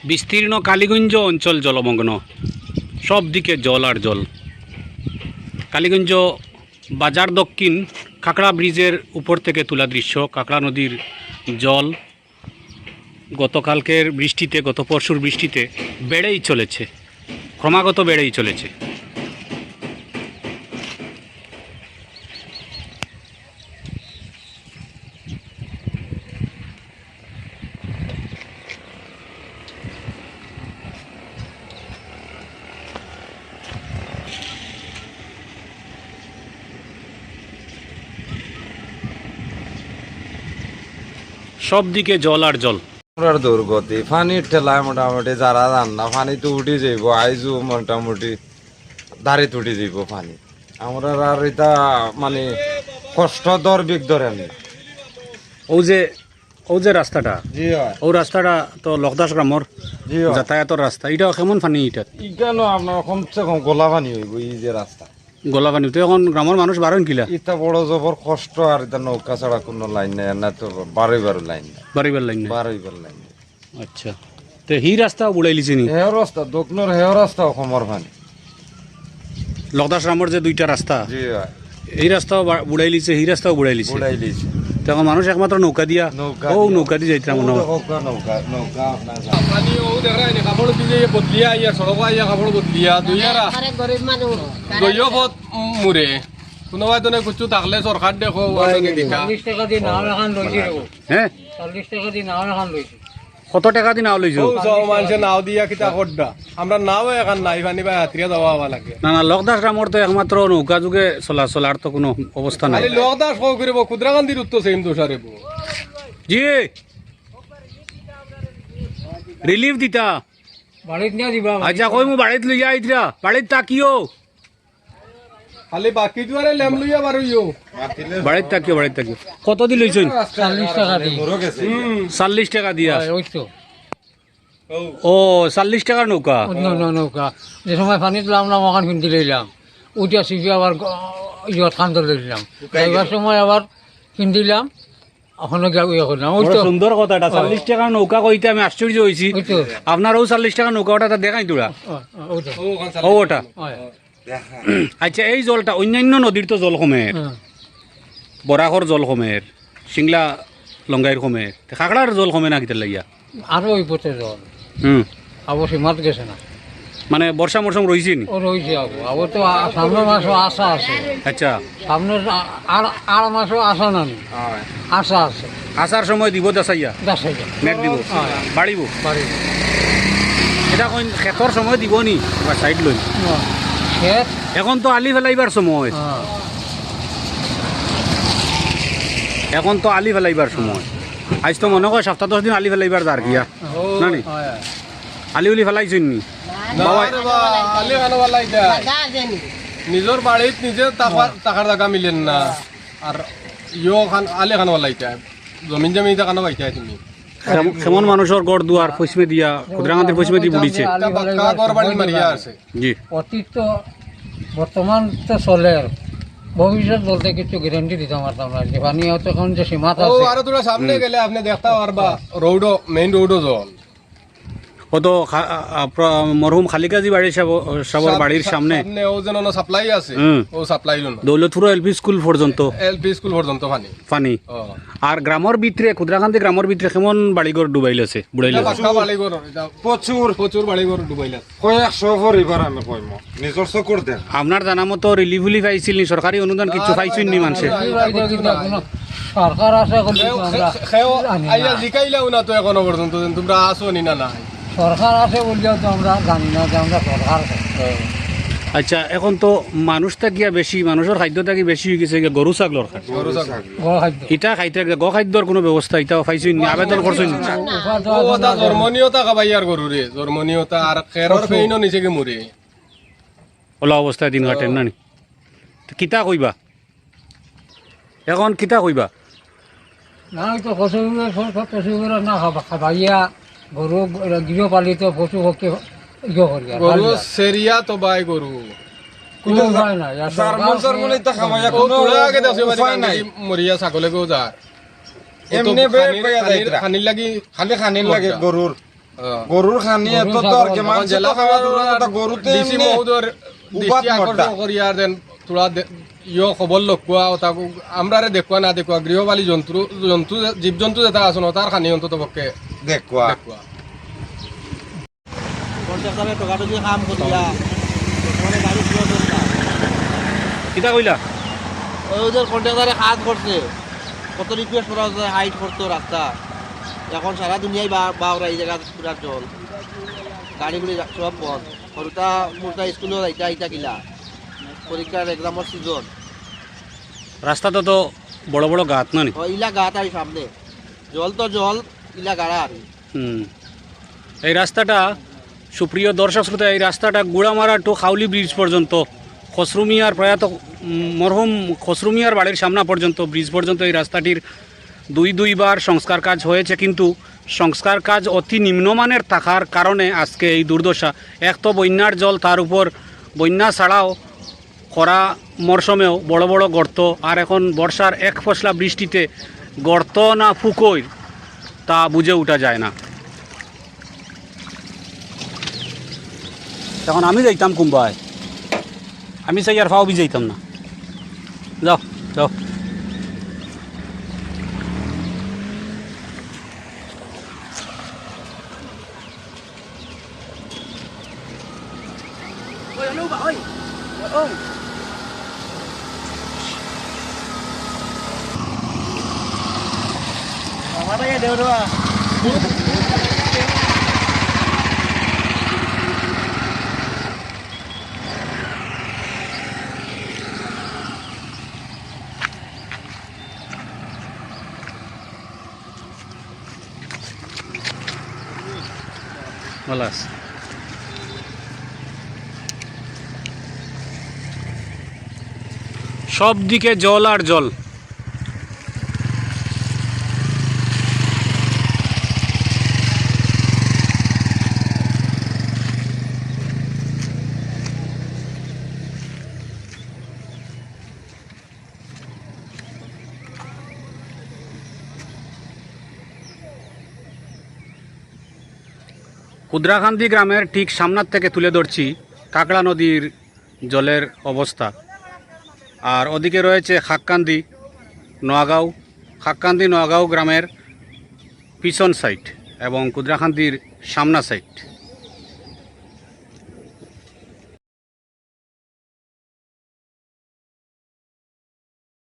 বিস্তীর্ণ কালীগঞ্জ অঞ্চল জলমগ্ন, সব দিকে জল আর জল। কালীগঞ্জ বাজার দক্ষিণ কাঁকড়া ব্রিজের উপর থেকে তোলা দৃশ্য। কাঁকড়া নদীর জল গতকালকের বৃষ্টিতে, গত পরশুর বৃষ্টিতে বেড়েই চলেছে, ক্রমাগত বেড়েই চলেছে। সব দিকে জল আর জল। দুর্গতি পানির ঠেলায় মোটামুটি যারা যান না পানি তো উঠি যাইব, আইজু মোটামুটি দাঁড়িয়ে উঠি যাইব পানি। আমরা আর এটা মানে কষ্ট দর বিক ধরে আমি। ও যে রাস্তাটা, জি হয়, ও রাস্তাটা তো লকদাস গ্রামর জি হয়। যাতায়াতের রাস্তা। এটা কেমন পানি? এটা কেন আপনার কমসে কম গোলা পানি হইব এই যে রাস্তা, গলা পানি। তো এখন গ্রামের মানুষ বারণ কিলা এটা বড় জবর কষ্ট। আর এটা নৌকা ছাড়া কোনো লাইন নাই, না তো বারোইবার লাইন নাই, বাড়িবার লাইন না। বারোইবার লাইন নাই। আচ্ছা, তো হি রাস্তা বুড়াই লিছে নি? হেও রাস্তা দক্ষিণের হেও রাস্তা অসমৰ পানি। লকদাস গ্রামর যে দুইটা রাস্তা, জি হয়, এই রাস্তাও বুড়াই লিছে, এই রাস্তাও বুড়াই লিছে। বুড়াই লিছে। তখন মানুষ একমাত্র নৌকা দিয়া, নৌকা দিয়ে যাইতাম মনে হয়। নৌকা নৌকা আপনার পানি ও দেখা নাই কাপড় দিয়ে বদলিয়া ইয়া সড়ক আইয়া কাপড় বদলিয়া দুইয়ারা দইও পথ মুরে কোনোবাই তো কিছু থাকলে সরকার দেখো দিকা 40 টাকা দিয়ে নাও এখন লইছি রে। হ্যাঁ, 40 টাকা দিয়ে নাও এখন লইছি। কত টাকা দিন আওলাইছো? মানুষে নাও দিয়া কিতা করডা আমরা নাও এখন নাই পানি বা হাতরিয়া যাওয়া হওয়া লাগে। না না, লকদাস গ্রামর তো একমাত্র নৌকা যুগে চলাচল, আর তো কোনো অবস্থা নাই। খালি লোক দাস কও করিব কুদ্রাকান্দির উত্তর সেম দোষারেব জি রিলিফ দিতা। বাড়িত নিয়ে দিবা। আচ্ছা, কই মু বাড়িত লইয়া আইতরা, বাড়িত তাকিও, খালি বাকি দুয়ারে লেম লইয়া বারইও বাড়িত তাকিও, বাড়িত তাকিও। কত দি লইছেন? 40 টাকা দিয়ে। 40 টাকা দিয়া। ওই তো ও 40 টাকার নৌকা। অন্য নৌকা যে সময় পানি তুলাম না ওখান কিনতে লইলাম, উঠিয়া শিখি আবার ইয়ত খান ধরে লইলাম, এবার সময় আবার কিনদিলাম, ওখানে ইয়ে করলাম। ওই বড় তো সুন্দর কথাটা, 40 টাকার নৌকা কইতে আমি আশ্চর্য হইছি। ওই তো আপনারও 40 টাকার নৌকা, ওটা দেখাই তোরা। ওই তো ও ওটা আচ্ছা। এই জলটা অন্যান্য নদীর তো জল কমের, বরাকর জল কমের, সিংলা লঙ্গাইর কমের, কাঁকড়ার জল কমে না কিতার লাগিয়া? আরো ওই পথে জল আবার সীমাত গেছে না, মানে বর্ষা মরশুম রয়েছে নি? ও রয়েছে আবার তো সামনের মাসও আশা আছে। আচ্ছা, সামনের আর মাসও আশা নানি আশা আছে। আসার সময় দিব দাসাইয়া, দেখাই মেঘ দিব, বাড়িব। বাড়ি এটা কোন খেতর সময় দিব নি বা সাইড লই? ক্ষেত এখন তো আলি ফেলাইবার সময়, এখন তো আলি ফেলাইবার সময়। আজ তো মনে কর 7-10 দিন আলি ফেলাইবার দাঁড় গিয়া না নি? আলি উলি ফেলাইছেন নি? খালি খানো নিজের বাড়িত নিজে টাকার জায়গা মিলেন না, আর ইয়ো খান আলে খানো লাইতা জমিন জমি খানো পাইতা তুমি। কেমন মানুষের গড় দুয়ার পশ্চিমে দিয়া, ক্ষুদ্রাঙ্গাতের পশ্চিমে দিয়ে বুড়িছে। ঘর বাড়ি মারিয়া আছে। জি, অতীত তো বর্তমান তো চলে, ভবিষ্যৎ বলতে কিছু গ্যারান্টি দিতে পারতাম না। যে পানি হয়তো এখন যে সীমাত ও আছে, আরো তোরা সামনে গেলে আপনি দেখতে পারবা রোডও মেইন রোডও জল। কত মরহুম খালিকাজি বাড়ির সবার বাড়ির সামনে ও যেন সাপ্লাই আছে, ও সাপ্লাই দৌলতপুর এলপি স্কুল পর্যন্ত, এলপি স্কুল পর্যন্ত পানি পানি। ও আর গ্রামের ভিতরে, ক্ষুদ্রাকান্তি গ্রামের ভিতরে কেমন বাড়িঘর ডুবাইলেছে, বুড়াইলেছে? পাক্কা বাড়িঘর প্রচুর প্রচুর বাড়িঘর ডুবাইলা। কয়েকশো পরিবার আমি কইম নিজের চকুর দেখ। আপনার জানা মতো রিলিফ উলি পাইছিল নি? সরকারি অনুদান কিছু পাইছেন নি মানুষে? সরকার আছে আইয়া জিকাইলাও না তো এখনো পর্যন্ত, তোমরা আসো নি না? না সরকার আছে বললেও তো আমরা জানি না যে আমরা সরকার। আচ্ছা, এখন তো মানুষ থাকিয়া বেশি, মানুষের খাদ্য থাকি বেশি হয়ে গেছে গরু ছাগলের খাদ্য। ইটা খাইতে গ খাদ্যর কোনো ব্যবস্থা ইটাও পাইছেন নি? আবেদন করছেন? জন্মনীয়তা খাবাইয়ার গরুরে, জন্মনীয়তা আর খেরর ফেইনও নিচে গে মরে ওলা অবস্থায় দিন কাটেন না নি? কিতা কইবা এখন, কিতা কইবা? না তো পশুগুলো না খাবাইয়া গরু গৃহপালিত পশু পক্ষে ইয়ে করি গরু সেরিয়া তো বাই গরু মরিয়া ছাগলে গো যা এমনি খানির লাগে গরুর গরুর খানি এত দর কে এখন মানুষ জেলা তো খাওয়া দূরের কথা, গরুতে ডিসি এমনি মহোদয়ের উপাত দৃষ্টি মরটা। আকর্ষণ করি আর দেন তোরা খবর লক্ষা তাকে আমরারে দেখুয়া না দেখুয়া গৃহপালী জন্তু জন্তু জীবজন্তু যেটা আছে তার খানি অন্তত পক্ষে দেখুয়া দেখুয়া কন্ট্রাক্টরে টকাটকি কাম করিয়া মানে গাড়ি পুরো দরকার কিতা কইলা ওদের কন্ট্রাক্টরে কাজ করছে কত রিকোয়েস্ট করা হচ্ছে হাইট করতো রাস্তা এখন সারা দুনিয়ায় বাউরা এই জায়গা পুরা জল গাড়িগুলি সব বন্ধ সরুতা মোটা স্কুলে যাইতা আইতা কিলা পরীক্ষার এক্সামের সিজন রাস্তাটা তো বড় বড় গাত না নি ইলা গাত আর সামনে জল তো জল ইলা গাড়া আর হুম। এই রাস্তাটা সুপ্রিয় দর্শক শ্রোতা এই রাস্তাটা গুড়ামারা টু খাউলি ব্রিজ পর্যন্ত খসরুমিয়ার প্রয়াত মরহুম খসরুমিয়ার বাড়ির সামনা পর্যন্ত ব্রিজ পর্যন্ত এই রাস্তাটির দুইবার সংস্কার কাজ হয়েছে, কিন্তু সংস্কার কাজ অতি নিম্নমানের থাকার কারণে আজকে এই দুর্দশা। এক তো বন্যার জল, তার উপর বন্যা ছাড়াও খরা মরশুমেও বড় বড় গর্ত, আর এখন বর্ষার এক ফসলা বৃষ্টিতে গর্ত না ফুকোয় তা বুঝে ওঠা যায় না। তখন আমি যাইতাম কুম্বায়, আমি চাই আর ফাও বি যাইতাম না। যাও যাও ভালো আছে। সব দিকে জল আর জল। কুদ্রাকান্দি গ্রামের ঠিক সামনার থেকে তুলে ধরছি কাকড়া নদীর জলের অবস্থা। আর ওদিকে রয়েছে খাক্কান্দি নোয়াগাঁও গ্রামের পিছন সাইড এবং কুদ্রাকান্দির সামনা সাইড।